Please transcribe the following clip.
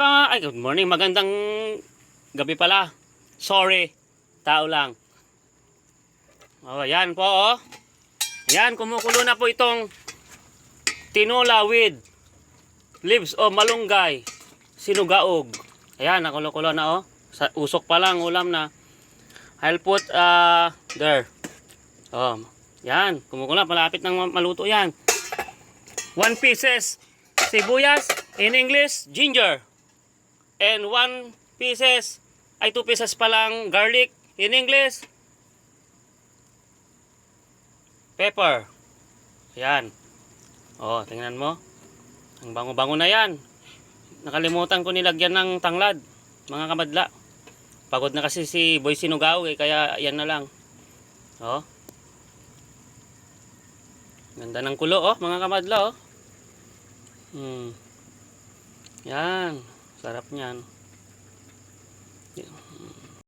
Ay, good morning. Magandang gabi pala. Sorry. Tao lang. Oh, yan po, oh. Yan, kumukulo na po itong tinola with leaves o malunggay, sinugaog. Ayan, nakulo-kulo na, oh. Sa usok pa lang, ulam na. I'll put, there. Oh, yan. Kumukulo, malapit nang maluto yan. 1 pieces sibuyas, in English, ginger. And 2 pieces pa lang garlic, in English, pepper. Yan. Oh, tingnan mo. Ang bango-bango na yan. Nakalimutan ko nilagyan ng tanglad, mga kamadla. Pagod na kasi si Boy Sinugaw kaya yan na lang. Oh. Ganda ng kulo, oh, mga kamadla, oh. Yan. Sarap niyan.